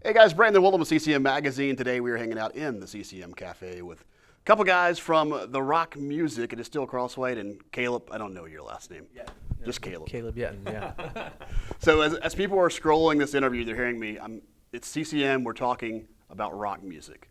Hey guys, Brandon Willem with CCM Magazine. Today we are hanging out in the CCM Cafe with a couple guys from the rock music. It is Steele Crosswhite and Caleb. I don't know your last name. Yeah. Just Caleb. Caleb, yeah. So as people are scrolling this interview, they're hearing me. It's CCM. We're talking about rock music.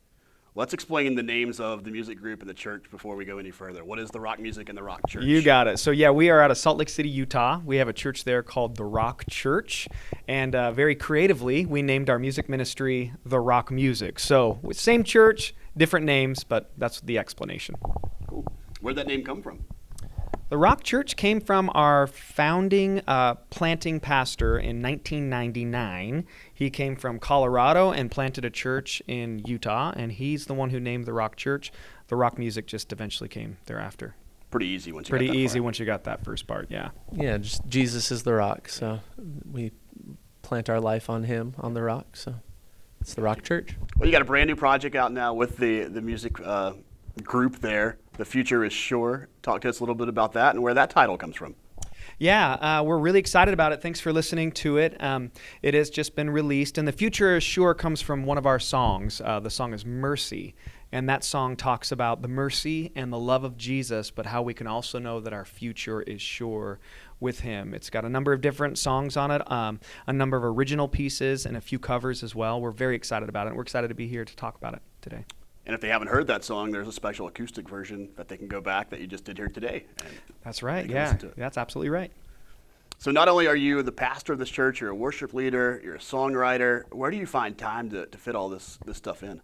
Let's explain the names of the music group and the church before we go any further. What is the rock music and the rock church? You got it. So, we are out of Salt Lake City, Utah. We have a church there called the Rock Church. And very creatively, we named our music ministry The Rock Music. So, same church, different names, but that's the explanation. Cool. Where'd that name come from? The Rock Church came from our founding planting pastor in 1999. He came from Colorado and planted a church in Utah, and he's the one who named the Rock Church. The rock music just eventually came thereafter. Pretty easy once you Pretty got that easy far. once you got that first part, yeah. Yeah, just Jesus is the rock, so we plant our life on him, on the rock, so it's the Rock Church. Well, you got a brand new project out now with the music group there. The Future is Sure. Talk to us a little bit about that and where that title comes from. Yeah, we're really excited about it. Thanks for listening to it. It has just been released, and The Future is Sure comes from one of our songs. The song is Mercy, and that song talks about the mercy and the love of Jesus, but how we can also know that our future is sure with him. It's got a number of different songs on it, a number of original pieces, and a few covers as well. We're very excited about it, and we're excited to be here to talk about it today. And if they haven't heard that song, there's a special acoustic version that they can go back that you just did here today. That's right, they can yeah. listen to it. That's absolutely right. So not only are you the pastor of this church, you're a worship leader, you're a songwriter. Where do you find time to fit all this stuff in?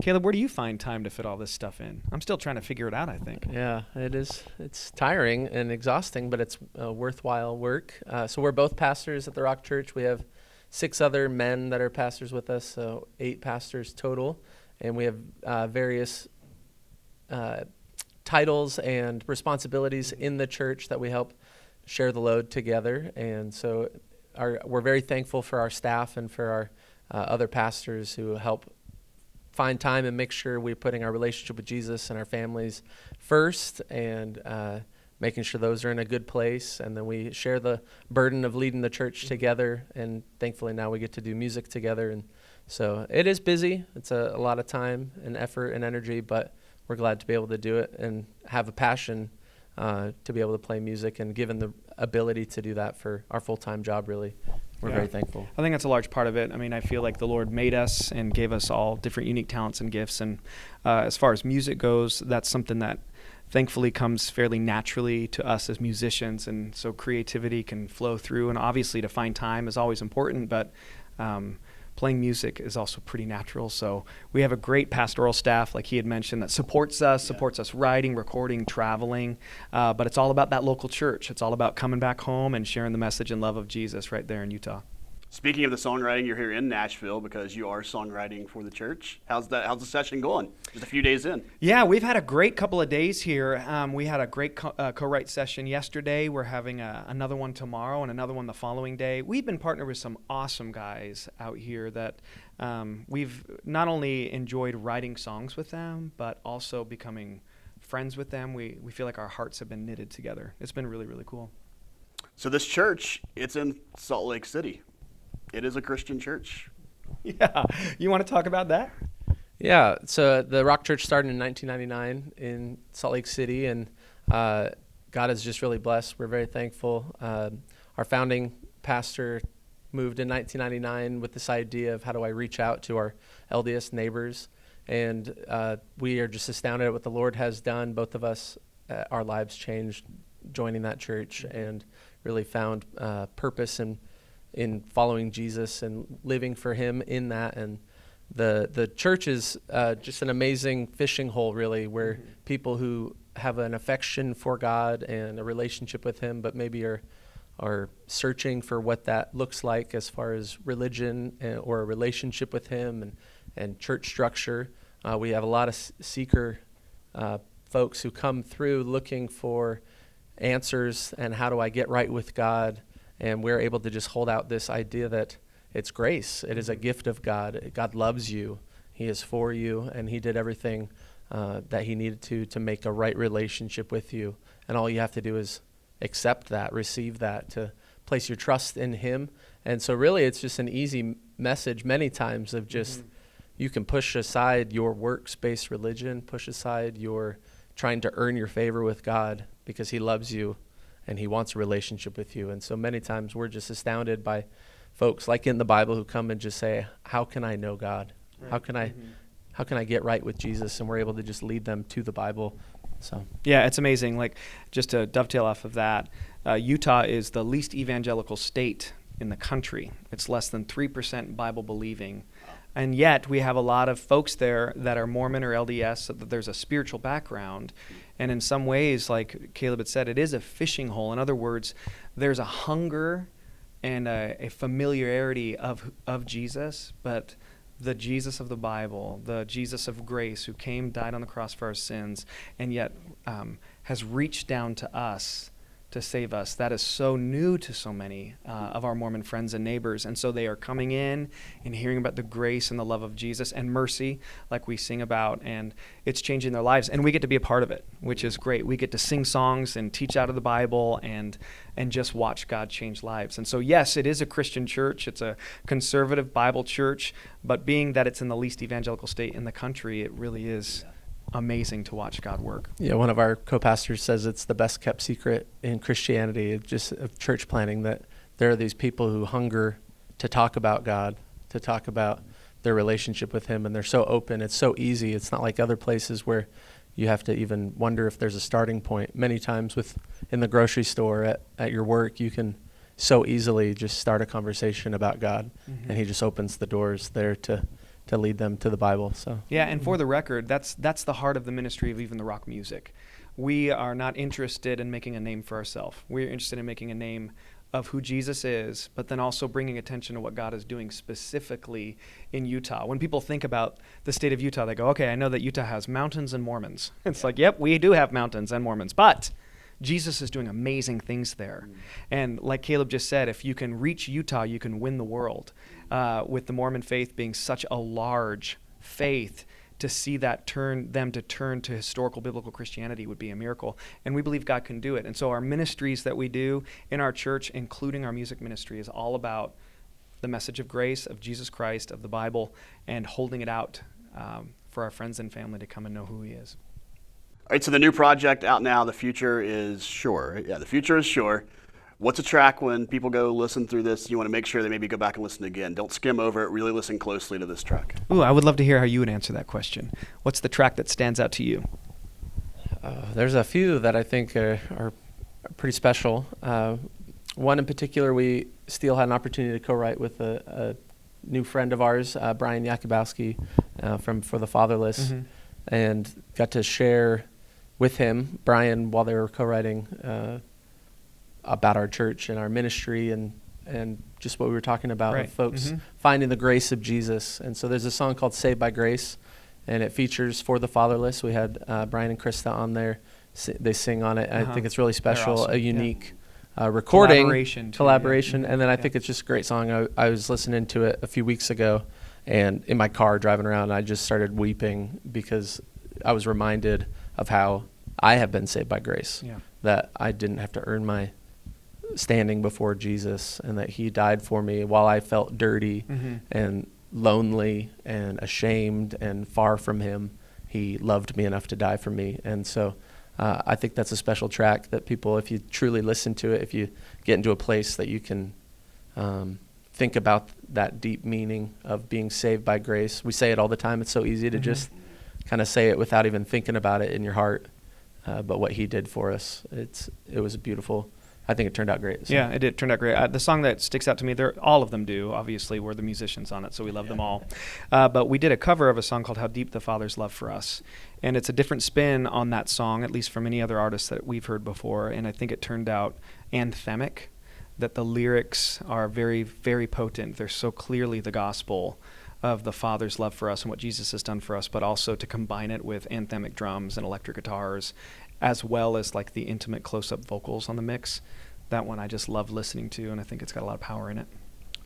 Caleb, where do you find time to fit all this stuff in? I'm still trying to figure it out, I think. Yeah, it is. It's tiring and exhausting, but it's worthwhile work. So we're both pastors at the Rock Church. We have 6 other men that are pastors with us, so 8 pastors total. And we have various titles and responsibilities in the church that we help share the load together. And so we're very thankful for our staff and for our other pastors who help find time and make sure we're putting our relationship with Jesus and our families first and making sure those are in a good place. And then we share the burden of leading the church together. And thankfully now we get to do music together. And so it is busy. It's a lot of time and effort and energy, but we're glad to be able to do it and have a passion to be able to play music, and given the ability to do that for our full-time job, really, we're very thankful. I think that's a large part of it. I mean, I feel like the Lord made us and gave us all different unique talents and gifts. And as far as music goes, that's something that thankfully comes fairly naturally to us as musicians. And so creativity can flow through. And obviously to find time is always important, but playing music is also pretty natural. So we have a great pastoral staff, like he had mentioned, that supports us writing, recording, traveling. But it's all about that local church. It's all about coming back home and sharing the message and love of Jesus right there in Utah. Speaking of the songwriting, you're here in Nashville because you are songwriting for the church. How's the session going? Just a few days in. Yeah, we've had a great couple of days here. We had a great co-write session yesterday. We're having another one tomorrow and another one the following day. We've been partnered with some awesome guys out here that we've not only enjoyed writing songs with them, but also becoming friends with them. We feel like our hearts have been knitted together. It's been really, really cool. So this church, it's in Salt Lake City. It is a Christian church. Yeah. You want to talk about that? Yeah, so the Rock Church started in 1999 in Salt Lake City, and God has just really blessed. We're very thankful. Our founding pastor moved in 1999 with this idea of how do I reach out to our LDS neighbors, and we are just astounded at what the Lord has done. Both of us, our lives changed joining that church and really found purpose in following Jesus and living for him in that. And the church is just an amazing fishing hole, really, where people who have an affection for God and a relationship with him, but maybe are searching for what that looks like as far as religion or a relationship with him and church structure. We have a lot of seeker folks who come through looking for answers and how do I get right with God. And we're able to just hold out this idea that it's grace. It is a gift of God. God loves you. He is for you, and he did everything that he needed to make a right relationship with you. And all you have to do is accept that, receive that, to place your trust in him, And so really it's just an easy message many times of just you can push aside your works-based religion, push aside your trying to earn your favor with God because he loves you and he wants a relationship with you. And so many times we're just astounded by folks like in the Bible who come and just say, how can I know God? Right. How can I get right with Jesus? And we're able to just lead them to the Bible. So yeah, it's amazing. Like, just to dovetail off of that, Utah is the least evangelical state in the country. It's less than 3% Bible believing. And yet we have a lot of folks there that are Mormon or LDS, so that there's a spiritual background. And in some ways, like Caleb had said, it is a fishing hole. In other words, there's a hunger and a familiarity of Jesus, but the Jesus of the Bible, the Jesus of grace who came, died on the cross for our sins, and yet has reached down to us to save us. That is so new to so many of our Mormon friends and neighbors. And so they are coming in and hearing about the grace and the love of Jesus and mercy, like we sing about, and it's changing their lives. And we get to be a part of it, which is great. We get to sing songs and teach out of the Bible and just watch God change lives. And so, yes, it is a Christian church. It's a conservative Bible church, but being that it's in the least evangelical state in the country, it really is amazing to watch God work. Yeah, one of our co-pastors says it's the best kept secret in Christianity, of church planting, that there are these people who hunger to talk about God, to talk about their relationship with him, and they're so open. It's so easy. It's not like other places where you have to even wonder if there's a starting point. Many times in the grocery store, at your work, you can so easily just start a conversation about God, and he just opens the doors there to lead them to the Bible. So yeah, and for the record, that's the heart of the ministry of even the rock music. We are not interested in making a name for ourselves. We're interested in making a name of who Jesus is, but then also bringing attention to what God is doing specifically in Utah. When people think about the state of Utah, they go, okay, I know that Utah has mountains and Mormons. It's like, yep, we do have mountains and Mormons, but Jesus is doing amazing things there. And like Caleb just said, if you can reach Utah, you can win the world. With the Mormon faith being such a large faith, to see that turn to historical biblical Christianity would be a miracle. And we believe God can do it. And so our ministries that we do in our church, including our music ministry, is all about the message of grace, of Jesus Christ, of the Bible, and holding it out for our friends and family to come and know who he is. All right, so the new project out now, The Future is Sure. Yeah, The Future is Sure. What's a track when people go listen through this, you want to make sure they maybe go back and listen again? Don't skim over it. Really listen closely to this track. Ooh, I would love to hear how you would answer that question. What's the track that stands out to you? There's a few that I think are pretty special. One in particular, Steele had an opportunity to co-write with a new friend of ours, Brian Yakubowski, from For the Fatherless, and got to share with him, Brian, while they were co-writing, about our church and our ministry and just what we were talking about, right. Of folks finding the grace of Jesus. And so there's a song called Saved by Grace, and it features For the Fatherless. We had Brian and Krista on there. They sing on it. I think it's really special, awesome. A unique recording. Collaboration. And then I think it's just a great song. I was listening to it a few weeks ago, and in my car driving around, I just started weeping because I was reminded of how I have been saved by grace, that I didn't have to earn my standing before Jesus, and that he died for me while I felt dirty and lonely and ashamed and far from him. He loved me enough to die for me. And so I think that's a special track that people, if you truly listen to it, if you get into a place that you can think about that deep meaning of being saved by grace. We say it all the time. It's so easy to just kind of say it without even thinking about it in your heart. But what he did for us, it was beautiful. I think it turned out great. So. Yeah, it did. Turned out great. The song that sticks out to me, all of them do. Obviously, we're the musicians on it, so we love them all. But we did a cover of a song called How Deep the Father's Love for Us. And it's a different spin on that song, at least from any other artists that we've heard before. And I think it turned out anthemic, that the lyrics are very, very potent. They're so clearly the gospel of the Father's love for us and what Jesus has done for us, but also to combine it with anthemic drums and electric guitars, as well as like the intimate close-up vocals on the mix. That one I just love listening to, and I think it's got a lot of power in it.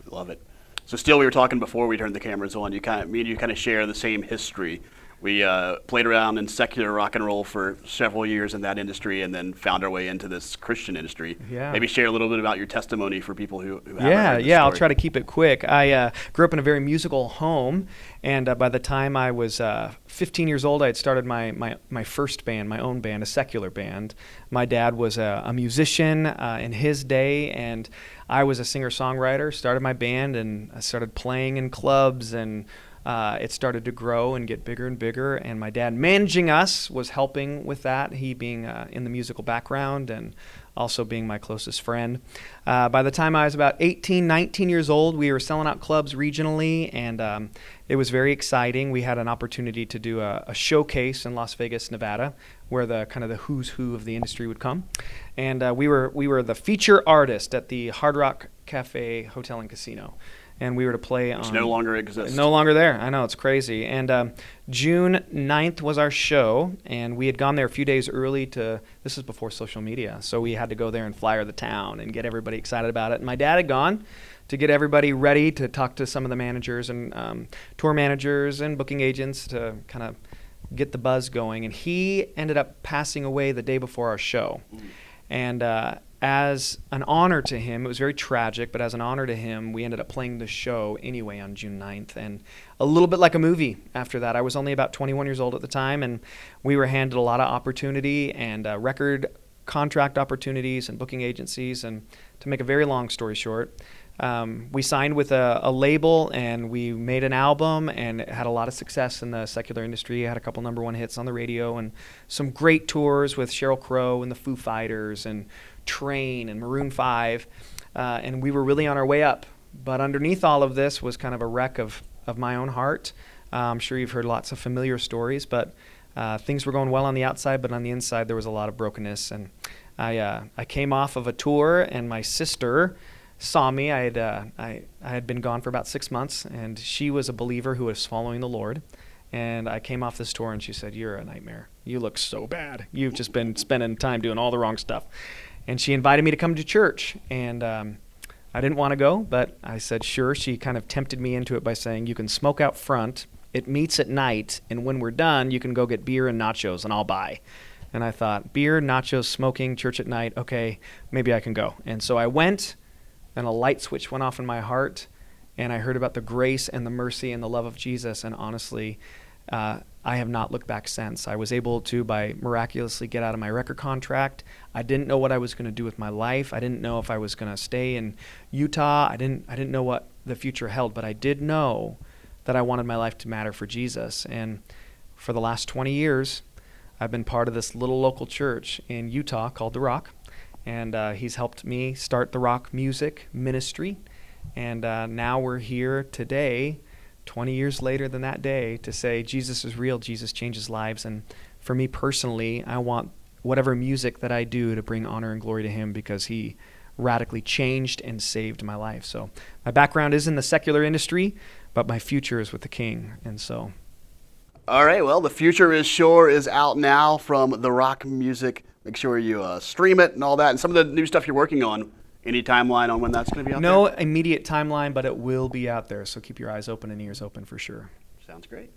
Love it. So Steele, we were talking before we turned the cameras on. Me and you kind of share the same history We played around in secular rock and roll for several years in that industry, and then found our way into this Christian industry. Yeah. Maybe share a little bit about your testimony for people who haven't Yeah, heard this yeah. I'll story. try to keep it quick. I grew up in a very musical home, and by the time I was 15 years old, I had started my first band, my own band, a secular band. My dad was a musician in his day, and I was a singer-songwriter. Started my band, and I started playing in clubs, and it started to grow and get bigger and bigger. And my dad managing us was helping with that, he being in the musical background and also being my closest friend. By the time I was about 18, 19 years old, we were selling out clubs regionally, and it was very exciting. We had an opportunity to do a showcase in Las Vegas, Nevada, where the kind of the who's who of the industry would come. And we were the feature artist at the Hard Rock Cafe Hotel and Casino. And we were to play Which on... no longer exists. No longer there. I know, it's crazy. And June 9th was our show, and we had gone there a few days early to... This is before social media, so we had to go there and flyer the town and get everybody excited about it. And my dad had gone to get everybody ready to talk to some of the managers and tour managers and booking agents to kind of get the buzz going. And he ended up passing away the day before our show. And as an honor to him, it was very tragic, but as an honor to him, we ended up playing the show anyway on June 9th. And a little bit like a movie after that. I was only about 21 years old at the time, and we were handed a lot of opportunity and record contract opportunities and booking agencies. And to make a very long story short, we signed with a label, and we made an album, and it had a lot of success in the secular industry. It had a couple number one hits on the radio and some great tours with Sheryl Crow and the Foo Fighters and Train and Maroon 5, and we were really on our way up. But underneath all of this was kind of a wreck of my own heart. I'm sure you've heard lots of familiar stories, but things were going well on the outside, but on the inside there was a lot of brokenness. And I came off of a tour, and my sister saw me. I had been gone for about 6 months, and she was a believer who was following the Lord. And I came off this tour, and she said, "You're a nightmare. You look so bad. You've just been spending time doing all the wrong stuff." And she invited me to come to church, and I didn't want to go, but I said sure. She kind of tempted me into it by saying, "You can smoke out front. It meets at night, and when we're done, you can go get beer and nachos, and I'll buy." And I thought, beer, nachos, smoking, church at night, okay, maybe I can go. And so I went, and a light switch went off in my heart, and I heard about the grace and the mercy and the love of Jesus, and honestly, I have not looked back since. I was able to, by miraculously, get out of my record contract. I didn't know what I was going to do with my life. I didn't know if I was going to stay in Utah. I didn't know what the future held, but I did know that I wanted my life to matter for Jesus. And for the last 20 years, I've been part of this little local church in Utah called The Rock, and he's helped me start the rock music ministry. And now we're here today, 20 years later than that day, to say Jesus is real, Jesus changes lives. And for me personally, I want whatever music that I do to bring honor and glory to him, because he radically changed and saved my life. So my background is in the secular industry, but my future is with the King. And so... All right, well, The Future is Sure is out now from The Rock Music. Make sure you stream it and all that. And some of the new stuff you're working on, any timeline on when that's going to be out there? No immediate timeline, but it will be out there. So keep your eyes open and ears open for sure. Sounds great.